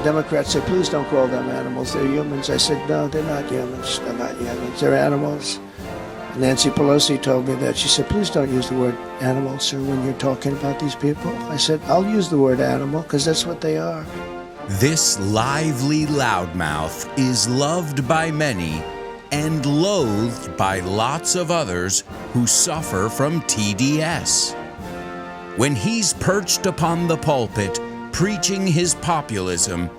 Democrats say, please don't call them animals. They're humans. I said, no, they're not humans. They're not humans. They're animals. Nancy Pelosi told me that. She said, please don't use the word animal, sir, when you're talking about these people. I said, I'll use the word animal because that's what they are. This lively loudmouth is loved by many and loathed by lots of others who suffer from TDS. When he's perched upon the pulpit preaching his populism,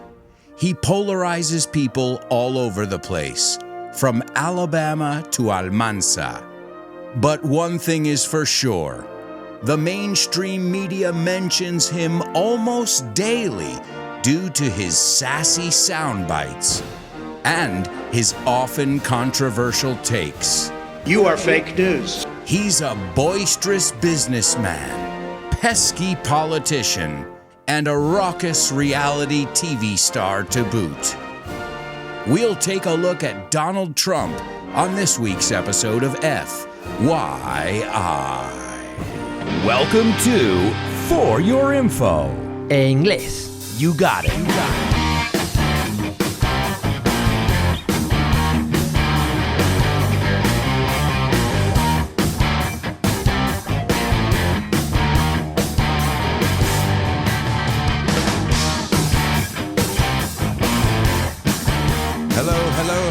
he polarizes people all over the place, from Alabama to Almansa. But one thing is for sure, the mainstream media mentions him almost daily due to his sassy sound bites and his often controversial takes. You are fake news. He's a boisterous businessman, pesky politician, and a raucous reality TV star to boot. We'll take a look at Donald Trump on this week's episode of FYI. Welcome to For Your Info. En inglés. You got it.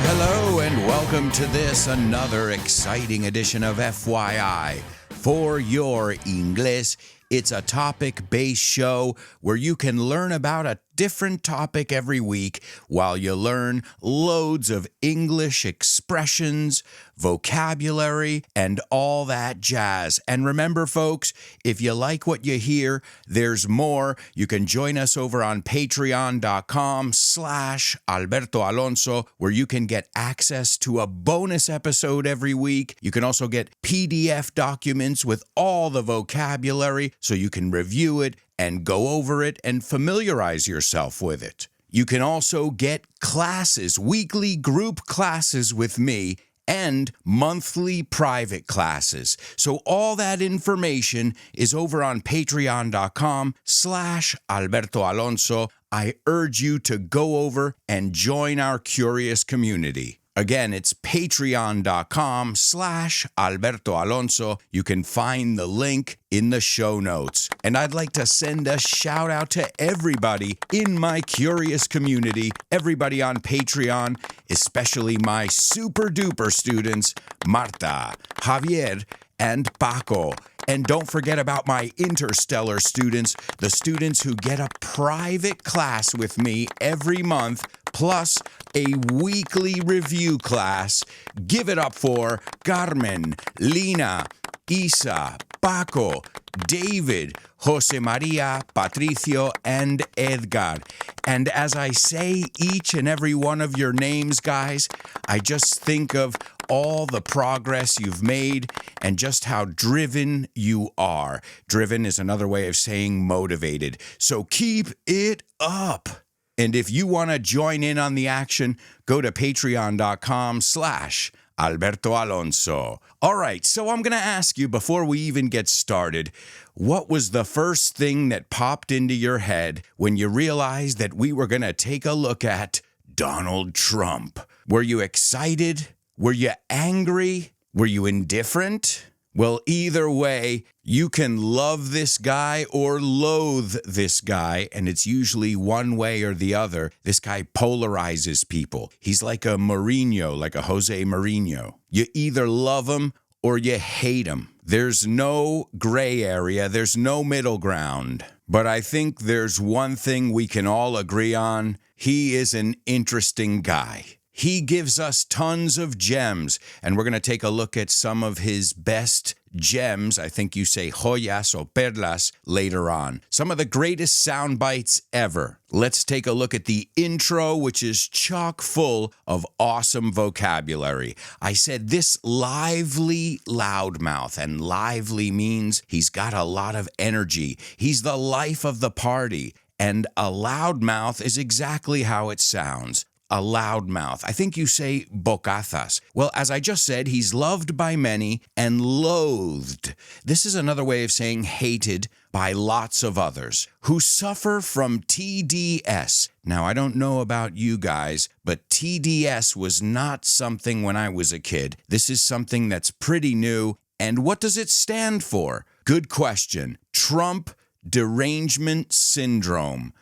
Hello, and welcome to this, another exciting edition of FYI, For Your English. It's a topic-based show where you can learn about a different topic every week while you learn loads of English expressions, vocabulary, and all that jazz. And remember, folks, if you like what you hear, there's more. You can join us over on patreon.com/Alberto Alonso, where you can get access to a bonus episode every week. You can also get PDF documents with all the vocabulary so you can review it and go over it and familiarize yourself with it. You can also get classes, weekly group classes with me, and monthly private classes. So all that information is over on patreon.com/Alberto Alonso. I urge you to go over and join our curious community. Again, it's patreon.com/Alberto Alonso. You can find the link in the show notes. And I'd like to send a shout out to everybody in my curious community, everybody on Patreon, especially my super duper students, Marta, Javier, and Paco. And don't forget about my interstellar students, the students who get a private class with me every month, plus a weekly review class. Give it up for Carmen, Lina, Isa, Paco, David, Jose Maria, Patricio, and Edgar. And as I say each and every one of your names, guys, I just think of all the progress you've made and just how driven you are. Driven is another way of saying motivated. So keep it up. And if you want to join in on the action, go to patreon.com/Alberto Alonso. All right, so I'm going to ask you before we even get started, what was the first thing that popped into your head when you realized that we were going to take a look at Donald Trump? Were you excited? Were you angry? Were you indifferent? Well, either way, you can love this guy or loathe this guy, and it's usually one way or the other. This guy polarizes people. He's like a Mourinho, like a Jose Mourinho. You either love him or you hate him. There's no gray area. There's no middle ground. But I think there's one thing we can all agree on. He is an interesting guy. He gives us tons of gems, and we're going to take a look at some of his best gems. I think you say joyas or perlas later on. Some of the greatest sound bites ever. Let's take a look at the intro, which is chock full of awesome vocabulary. I said this lively loudmouth, and lively means he's got a lot of energy. He's the life of the party, and a loudmouth is exactly how it sounds. a loudmouth. I think you say bocazas. Well, as I just said, he's loved by many and loathed. This is another way of saying hated by lots of others who suffer from TDS. Now, I don't know about you guys, but TDS was not something when I was a kid. This is something that's pretty new. And what does it stand for? Good question. Trump derangement syndrome.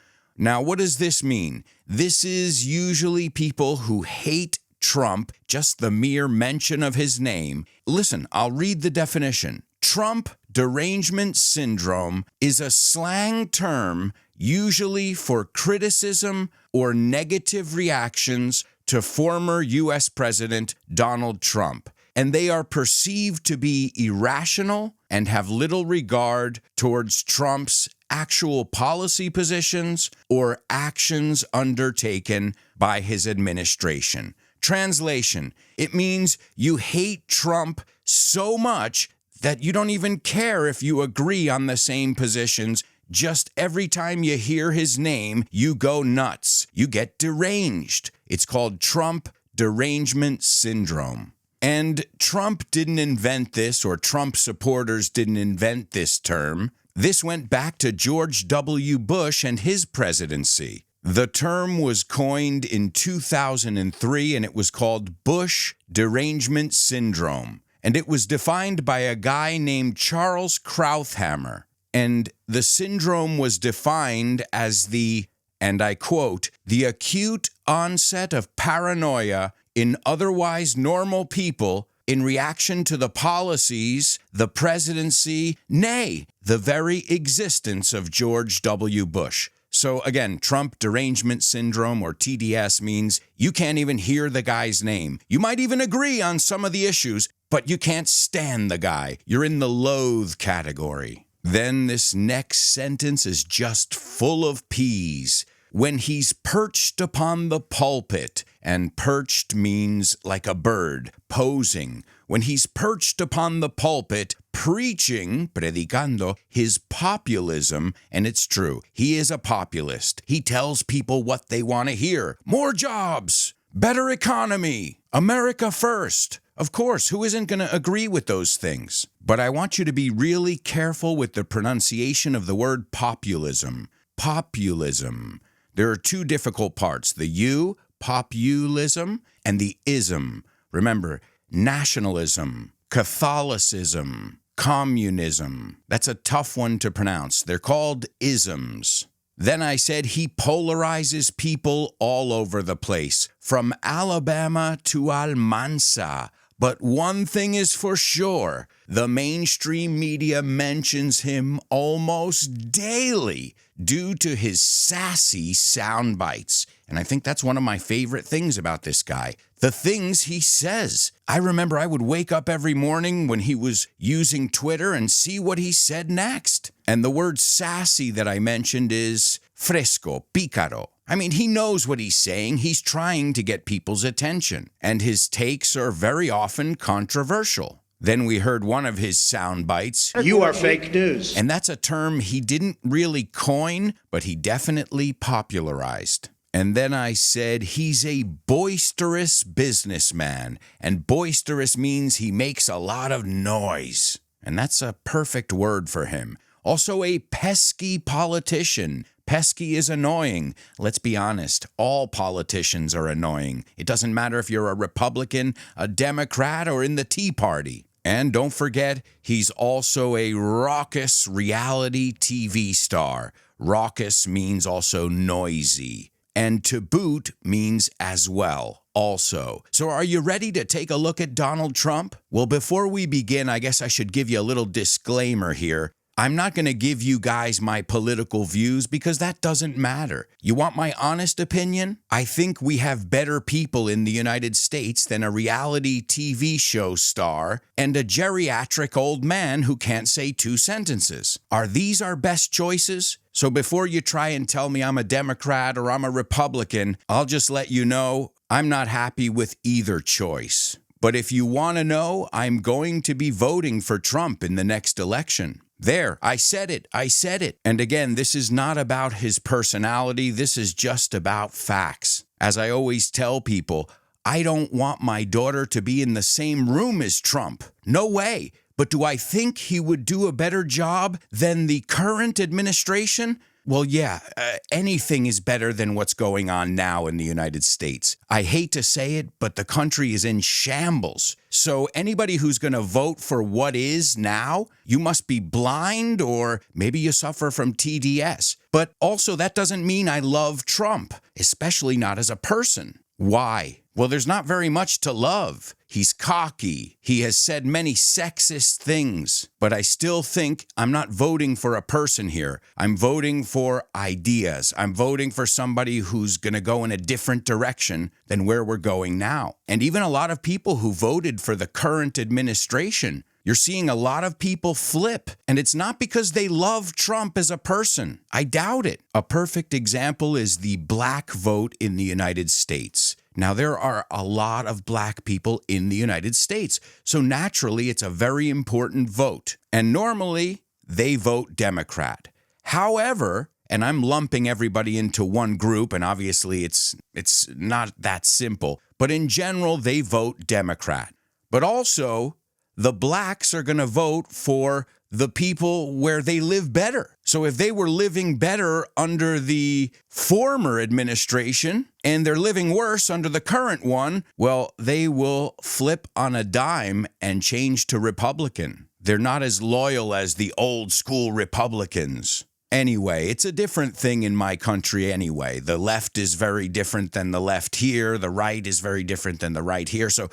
Now, what does this mean? This is usually people who hate Trump, just the mere mention of his name. Listen, I'll read the definition. Trump derangement syndrome is a slang term usually for criticism or negative reactions to former U.S. President Donald Trump, and they are perceived to be irrational and have little regard towards Trump's actual policy positions or actions undertaken by his administration. Translation, it means you hate Trump so much that you don't even care if you agree on the same positions. Just every time you hear his name, you go nuts. You get deranged. It's called Trump derangement syndrome. And Trump didn't invent this, or Trump supporters didn't invent this term. This went back to George W. Bush and his presidency. The term was coined in 2003, and it was called Bush derangement syndrome. And it was defined by a guy named Charles Krauthammer. And the syndrome was defined as the, and I quote, the acute onset of paranoia in otherwise normal people in reaction to the policies, the presidency, nay, the very existence of George W. Bush. So again, Trump derangement syndrome, or TDS, means you can't even hear the guy's name. You might even agree on some of the issues, but you can't stand the guy. You're in the loathe category. Then this next sentence is just full of peas. When he's perched upon the pulpit, and perched means like a bird, posing. When he's perched upon the pulpit, preaching, predicando, his populism, and it's true, he is a populist. He tells people what they want to hear. More jobs, better economy, America first. Of course, who isn't going to agree with those things? But I want you to be really careful with the pronunciation of the word populism. Populism. There are two difficult parts, the U, populism, and the ism. Remember, nationalism, Catholicism, communism. That's a tough one to pronounce. They're called isms. Then I said he polarizes people all over the place, from Alabama to Almansa. But one thing is for sure, the mainstream media mentions him almost daily due to his sassy sound bites. And I think that's one of my favorite things about this guy, the things he says. I remember I would wake up every morning when he was using Twitter and see what he said next. And the word sassy that I mentioned is fresco, pícaro. I mean, he knows what he's saying. He's trying to get people's attention. And his takes are very often controversial. Then we heard one of his sound bites. You are fake news. And that's a term he didn't really coin, but he definitely popularized. And then I said he's a boisterous businessman. And boisterous means he makes a lot of noise. And that's a perfect word for him. Also a pesky politician. Pesky is annoying. Let's be honest, all politicians are annoying. It doesn't matter if you're a Republican, a Democrat, or in the Tea Party. And don't forget, he's also a raucous reality TV star. Raucous means also noisy. And to boot means as well, also. So are you ready to take a look at Donald Trump? Well, before we begin, I guess I should give you a little disclaimer here. I'm not going to give you guys my political views because that doesn't matter. You want my honest opinion? I think we have better people in the United States than a reality TV show star and a geriatric old man who can't say two sentences. Are these our best choices? So before you try and tell me I'm a Democrat or I'm a Republican, I'll just let you know I'm not happy with either choice. But if you want to know, I'm going to be voting for Trump in the next election. There, I said it. And again, this is not about his personality. This is just about facts. As I always tell people, I don't want my daughter to be in the same room as Trump. No way. But do I think he would do a better job than the current administration? Well, yeah, anything is better than what's going on now in the United States. I hate to say it, but the country is in shambles. So anybody who's going to vote for what is now, you must be blind or maybe you suffer from TDS. But also that doesn't mean I love Trump, especially not as a person. Why? Well, there's not very much to love. He's cocky. He has said many sexist things. But I still think I'm not voting for a person here. I'm voting for ideas. I'm voting for somebody who's going to go in a different direction than where we're going now. And even a lot of people who voted for the current administration, you're seeing a lot of people flip, and it's not because they love Trump as a person. I doubt it. A perfect example is the black vote in the United States. Now, there are a lot of black people in the United States, so naturally it's a very important vote. And normally, they vote Democrat. However, and I'm lumping everybody into one group, and obviously it's not that simple, but in general, they vote Democrat. But also, the blacks are going to vote for the people where they live better. So if they were living better under the former administration and they're living worse under the current one, well, they will flip on a dime and change to Republican. They're not as loyal as the old school Republicans. Anyway, it's a different thing in my country anyway. The left is very different than the left here. The right is very different than the right here. So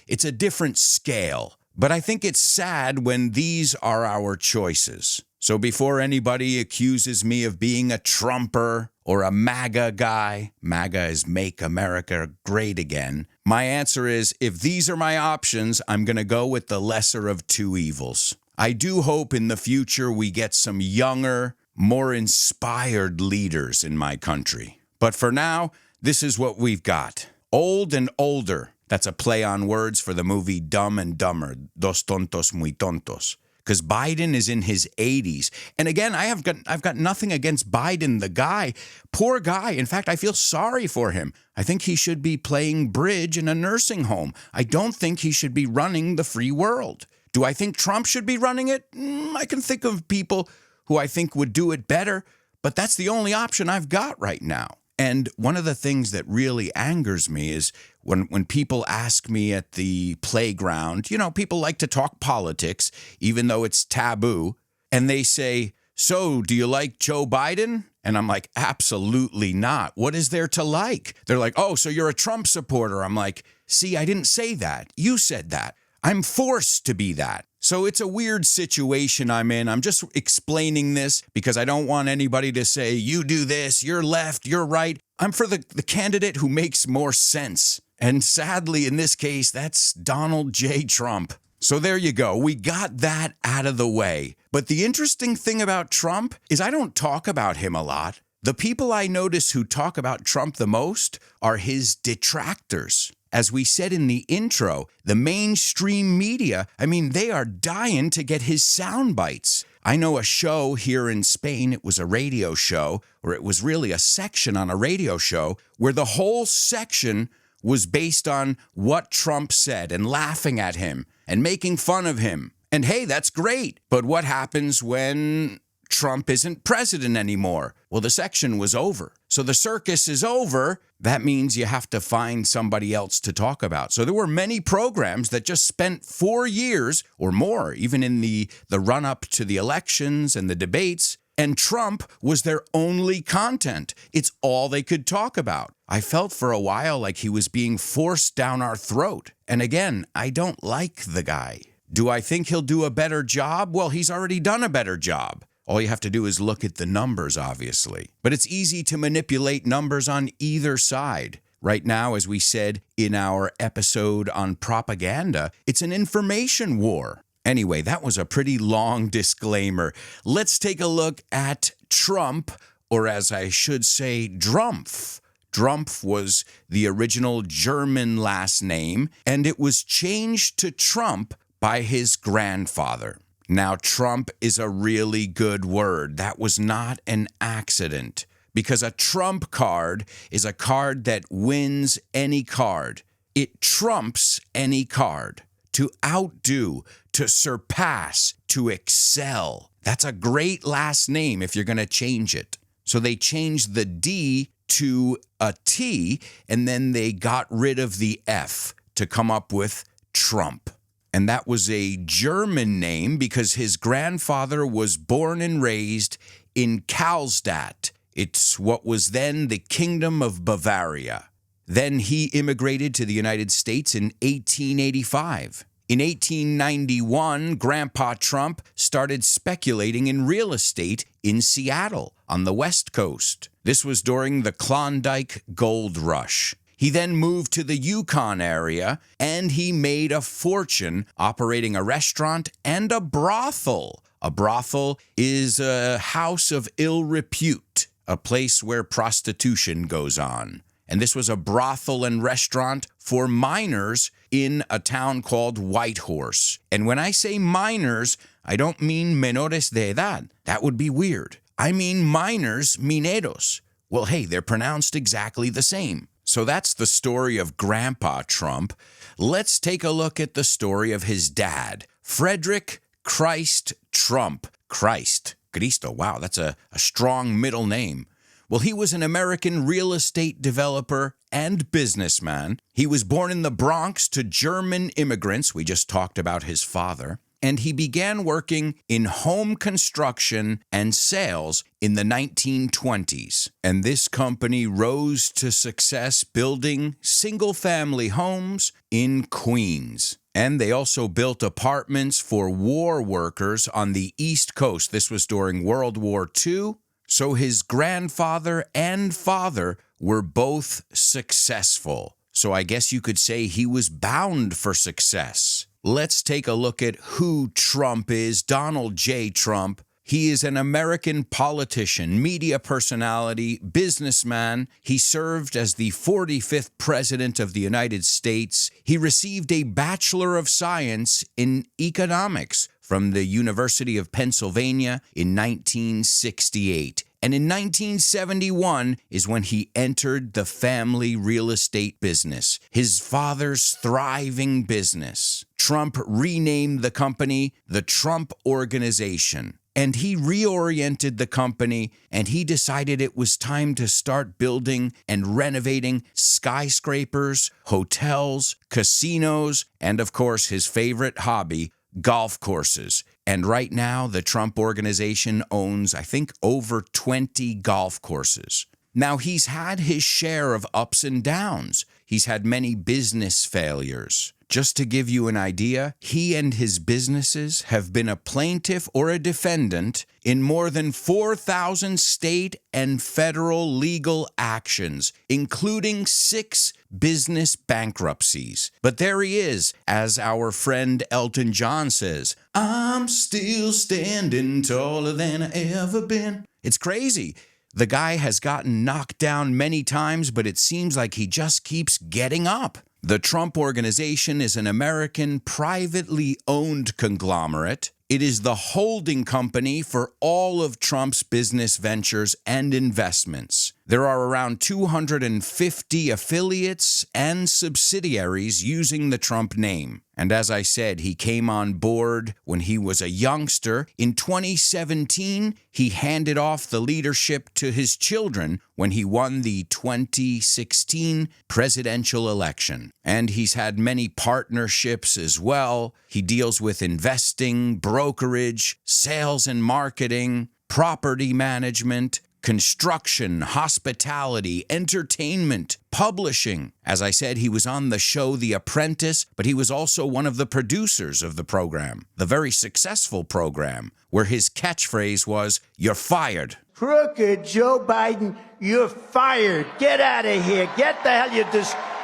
it's a different scale. But I think it's sad when these are our choices. So before anybody accuses me of being a Trumper or a MAGA guy, MAGA is Make America Great Again, my answer is if these are my options, I'm going to go with the lesser of two evils. I do hope in the future we get some younger, more inspired leaders in my country. But for now, this is what we've got. Old and older. That's a play on words for the movie Dumb and Dumber, Dos Tontos Muy Tontos. Because Biden is in his 80s. And again, I've got nothing against Biden, the guy. Poor guy. In fact, I feel sorry for him. I think he should be playing bridge in a nursing home. I don't think he should be running the free world. Do I think Trump should be running it? I can think of people who I think would do it better, but that's the only option I've got right now. And one of the things that really angers me is when people ask me at the playground, people like to talk politics, even though it's taboo, and they say, so do you like Joe Biden? And I'm like, absolutely not. What is there to like? They're like, oh, so you're a Trump supporter. I'm like, see, I didn't say that. You said that. I'm forced to be that. So it's a weird situation I'm in. I'm just explaining this because I don't want anybody to say, you do this, you're left, you're right. I'm for the candidate who makes more sense. And sadly, in this case, that's Donald J. Trump. So there you go. We got that out of the way. But the interesting thing about Trump is I don't talk about him a lot. The people I notice who talk about Trump the most are his detractors. As we said in the intro, the mainstream media, they are dying to get his sound bites. I know a show here in Spain, it was a radio show, or it was really a section on a radio show, where the whole section was based on what Trump said and laughing at him and making fun of him. And hey, that's great. But what happens when Trump isn't president anymore? Well, the section was over. So the circus is over. That means you have to find somebody else to talk about. So there were many programs that just spent 4 years or more, even in the run-up to the elections and the debates, and Trump was their only content. It's all they could talk about. I felt for a while like he was being forced down our throat. And again, I don't like the guy. Do I think he'll do a better job? Well, he's already done a better job. All you have to do is look at the numbers, obviously. But it's easy to manipulate numbers on either side. Right now, as we said in our episode on propaganda, it's an information war. Anyway, that was a pretty long disclaimer. Let's take a look at Trump, or as I should say, Drumpf. Drumpf was the original German last name, and it was changed to Trump by his grandfather. Now, Trump is a really good word. That was not an accident. because a trump card is a card that wins any card. It trumps any card. To outdo, to surpass, to excel. That's a great last name if you're going to change it. So they changed the D to a T, and then they got rid of the F to come up with Trump. And that was a German name because his grandfather was born and raised in Karlstadt. It's what was then the Kingdom of Bavaria. Then he immigrated to the United States in 1885. In 1891, Grandpa Trump started speculating in real estate in Seattle on the West Coast. This was during the Klondike Gold Rush. He then moved to the Yukon area, and he made a fortune operating a restaurant and a brothel. A brothel is a house of ill repute, a place where prostitution goes on. And this was a brothel and restaurant for minors in a town called Whitehorse. And when I say minors, I don't mean menores de edad. That would be weird. I mean minors, mineros. Well, hey, they're pronounced exactly the same. So that's the story of Grandpa Trump. Let's take a look at the story of his dad, Frederick Christ Trump. Christ, Cristo, wow, that's a strong middle name. Well, he was an American real estate developer and businessman. He was born in the Bronx to German immigrants. We just talked about his father. And he began working in home construction and sales in the 1920s. And this company rose to success building single-family homes in Queens. And they also built apartments for war workers on the East Coast. This was during World War II. So his grandfather and father were both successful. So I guess you could say he was bound for success. Let's take a look at who Trump is. Donald J. Trump. He is an American politician, media personality, businessman. He served as the 45th President of the United States. He received a Bachelor of Science in Economics from the University of Pennsylvania in 1968. And in 1971 is when he entered the family real estate business, his father's thriving business. Trump renamed the company the Trump Organization. And he reoriented the company, and he decided it was time to start building and renovating skyscrapers, hotels, casinos, and of course his favorite hobby, golf courses. And right now, the Trump Organization owns, I think, over 20 golf courses. Now, he's had his share of ups and downs. He's had many business failures. Just to give you an idea, he and his businesses have been a plaintiff or a defendant in more than 4,000 state and federal legal actions, including 6 business bankruptcies. But there he is, as our friend Elton John says, "I'm still standing taller than I ever been." It's crazy. The guy has gotten knocked down many times, but it seems like he just keeps getting up. The Trump Organization is an American privately owned conglomerate. It is the holding company for all of Trump's business ventures and investments. There are around 250 affiliates and subsidiaries using the Trump name. And as I said, he came on board when he was a youngster. In 2017, he handed off the leadership to his children when he won the 2016 presidential election. And he's had many partnerships as well. He deals with investing, brokerage, sales and marketing, property management, construction, hospitality, entertainment, publishing. As I said, he was on the show The Apprentice, but he was also one of the producers of the program, the very successful program, where his catchphrase was, "You're fired." Crooked Joe Biden, you're fired. Get out of here. Get the hell.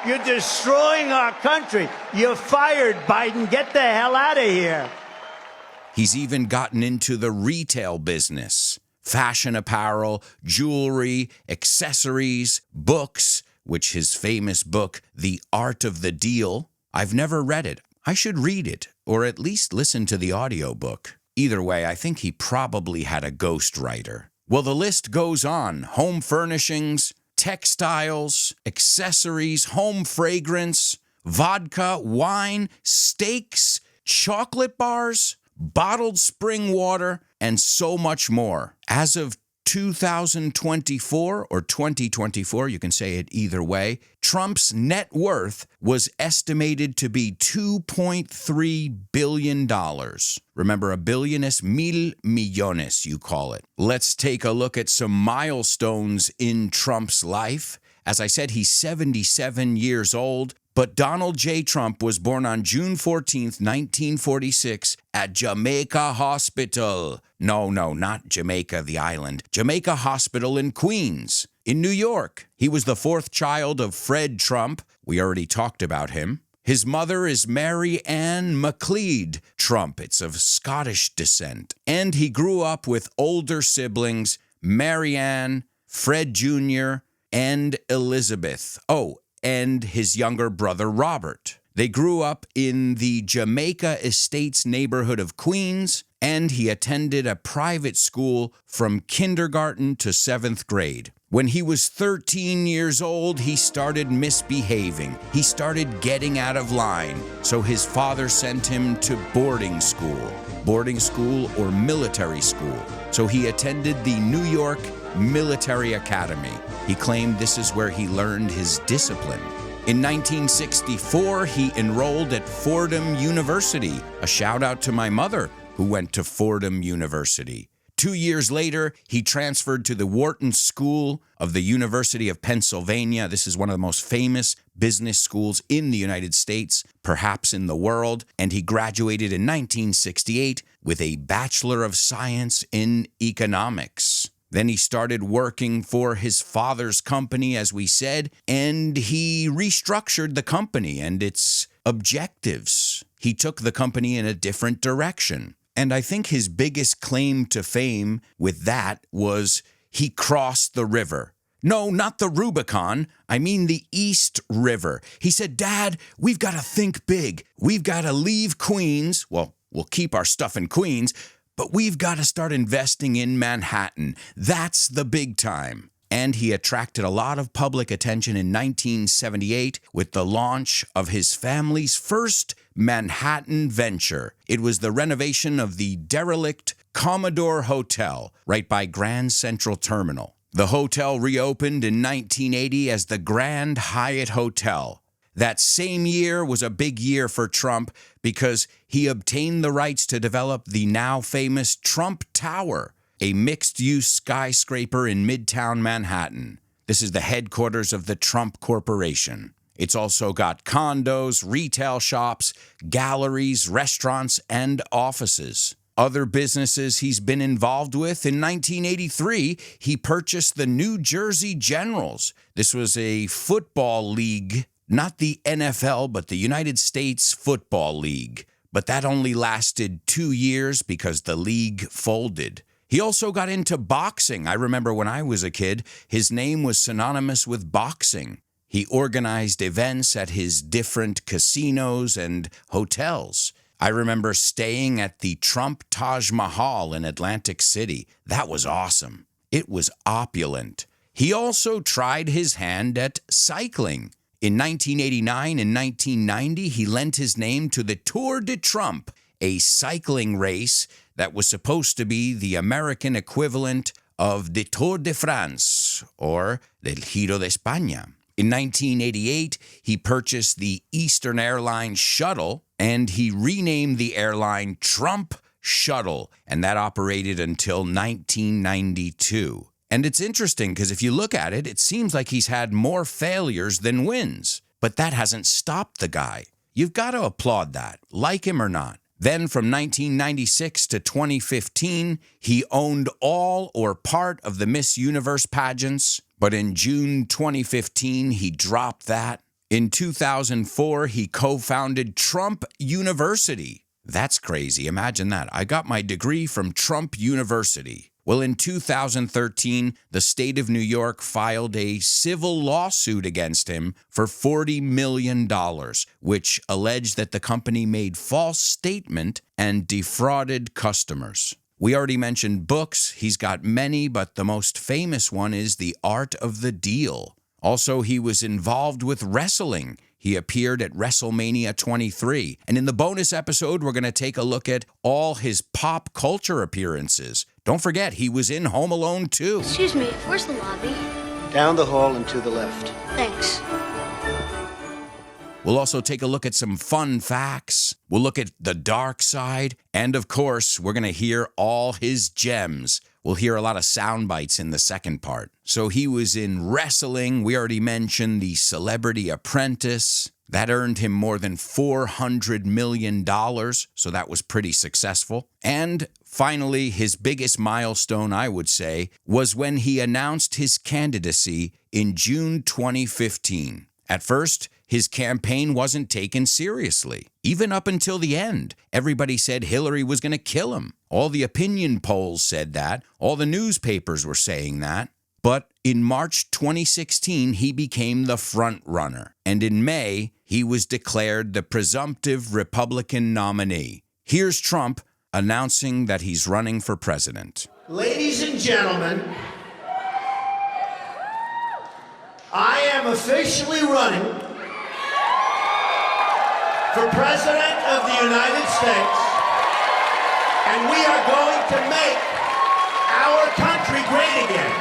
You're destroying our country. You're fired, Biden. Get the hell out of here. He's even gotten into the retail business. Fashion apparel, jewelry, accessories, books, which his famous book, The Art of the Deal. I've never read it. I should read it, or at least listen to the audiobook. Either way, I think he probably had a ghostwriter. Well, the list goes on. Home furnishings, textiles, accessories, home fragrance, vodka, wine, steaks, chocolate bars, bottled spring water, and so much more. As of 2024 or 2024, you can say it either way, Trump's net worth was estimated to be $2.3 billion. Remember, a billion es mil millones, you call it. Let's take a look at some milestones in Trump's life. As I said, he's 77 years old. But Donald J. Trump was born on June 14th, 1946, at Jamaica Hospital. No, not Jamaica, the island. Jamaica Hospital in Queens, in New York. He was the fourth child of Fred Trump. We already talked about him. His mother is Mary Ann MacLeod Trump. It's of Scottish descent. And he grew up with older siblings, Mary Ann, Fred Jr., and Elizabeth. Oh, and his younger brother, Robert. They grew up in the Jamaica Estates neighborhood of Queens, and he attended a private school from kindergarten to 7th grade. When he was 13 years old, he started misbehaving. He started getting out of line, so his father sent him to boarding school or military school. So he attended the New York Military Academy. He claimed this is where he learned his discipline. In 1964, he enrolled at Fordham University. A shout out to my mother, who went to Fordham University. 2 years later, he transferred to the Wharton School of the University of Pennsylvania. This is one of the most famous business schools in the United States, perhaps in the world. And he graduated in 1968 with a Bachelor of Science in Economics. Then he started working for his father's company, as we said, and he restructured the company and its objectives. He took the company in a different direction. And I think his biggest claim to fame with that was he crossed the river. No, not the Rubicon. I mean the East River. He said, "Dad, we've got to think big. We've got to leave Queens. Well, we'll keep our stuff in Queens, but we've got to start investing in Manhattan. That's the big time." And he attracted a lot of public attention in 1978 with the launch of his family's first Manhattan venture. It was the renovation of the derelict Commodore Hotel right by Grand Central Terminal. The hotel reopened in 1980 as the Grand Hyatt Hotel. That same year was a big year for Trump because he obtained the rights to develop the now famous Trump Tower, a mixed-use skyscraper in Midtown Manhattan. This is the headquarters of the Trump Corporation. It's also got condos, retail shops, galleries, restaurants, and offices. Other businesses he's been involved with: in 1983, he purchased the New Jersey Generals. This was a football league, not the NFL, but the United States Football League. But that only lasted 2 years because the league folded. He also got into boxing. I remember when I was a kid, his name was synonymous with boxing. He organized events at his different casinos and hotels. I remember staying at the Trump Taj Mahal in Atlantic City. That was awesome. It was opulent. He also tried his hand at cycling. In 1989 and 1990, he lent his name to the Tour de Trump, a cycling race that was supposed to be the American equivalent of the Tour de France or the Giro de España. In 1988, he purchased the Eastern Airlines shuttle, and he renamed the airline Trump Shuttle, and that operated until 1992. And it's interesting because if you look at it, it seems like he's had more failures than wins. But that hasn't stopped the guy. You've got to applaud that, like him or not. Then from 1996 to 2015, he owned all or part of the Miss Universe pageants. But in June 2015, he dropped that. In 2004, he co-founded Trump University. That's crazy. Imagine that. I got my degree from Trump University. Well, in 2013, the state of New York filed a civil lawsuit against him for $40 million, which alleged that the company made false statement and defrauded customers. We already mentioned books. He's got many, but the most famous one is The Art of the Deal. Also, he was involved with wrestling. He appeared at WrestleMania 23. And in the bonus episode, we're going to take a look at all his pop culture appearances. Don't forget, he was in Home Alone 2. Excuse me, where's the lobby? Down the hall and to the left. Thanks. We'll also take a look at some fun facts. We'll look at the dark side. And of course, we're going to hear all his gems. We'll hear a lot of sound bites in the second part. So he was in wrestling. We already mentioned The Celebrity Apprentice. That earned him more than $400 million, so that was pretty successful. And finally, his biggest milestone, I would say, was when he announced his candidacy in June 2015. At first, his campaign wasn't taken seriously. Even up until the end, everybody said Hillary was going to kill him. All the opinion polls said that. All the newspapers were saying that. But in March 2016, he became the front runner. And in May, he was declared the presumptive Republican nominee. Here's Trump announcing that he's running for president. Ladies and gentlemen, I am officially running for President of the United States, and we are going to make our country great again.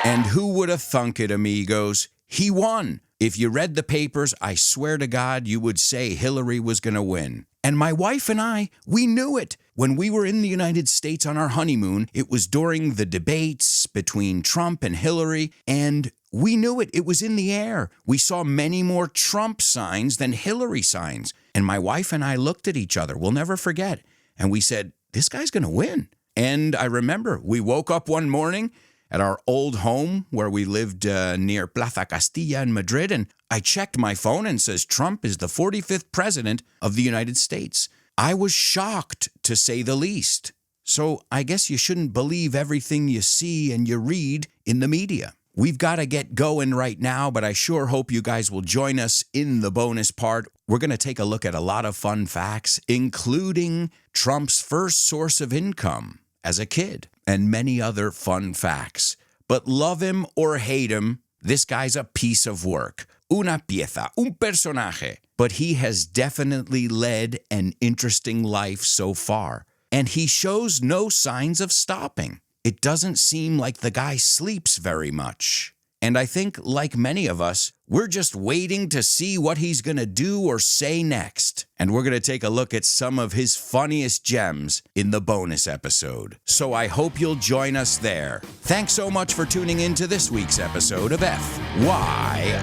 And who would have thunk it, amigos? He won. If you read the papers, I swear to God, you would say Hillary was going to win. And my wife and I, we knew it. When we were in the United States on our honeymoon, it was during the debates between Trump and Hillary, and we knew it. It was in the air. We saw many more Trump signs than Hillary signs. And my wife and I looked at each other, we'll never forget, and we said, this guy's going to win. And I remember we woke up one morning at our old home where we lived near Plaza Castilla in Madrid, and I checked my phone and says Trump is the 45th president of the United States. I was shocked, to say the least. So I guess you shouldn't believe everything you see and you read in the media. We've got to get going right now, but I sure hope you guys will join us in the bonus part. We're going to take a look at a lot of fun facts, including Trump's first source of income as a kid, and many other fun facts. But love him or hate him, this guy's a piece of work. Una pieza, un personaje. But he has definitely led an interesting life so far. And he shows no signs of stopping. It doesn't seem like the guy sleeps very much. And I think, like many of us, we're just waiting to see what he's going to do or say next. And we're going to take a look at some of his funniest gems in the bonus episode. So I hope you'll join us there. Thanks so much for tuning in to this week's episode of FYI.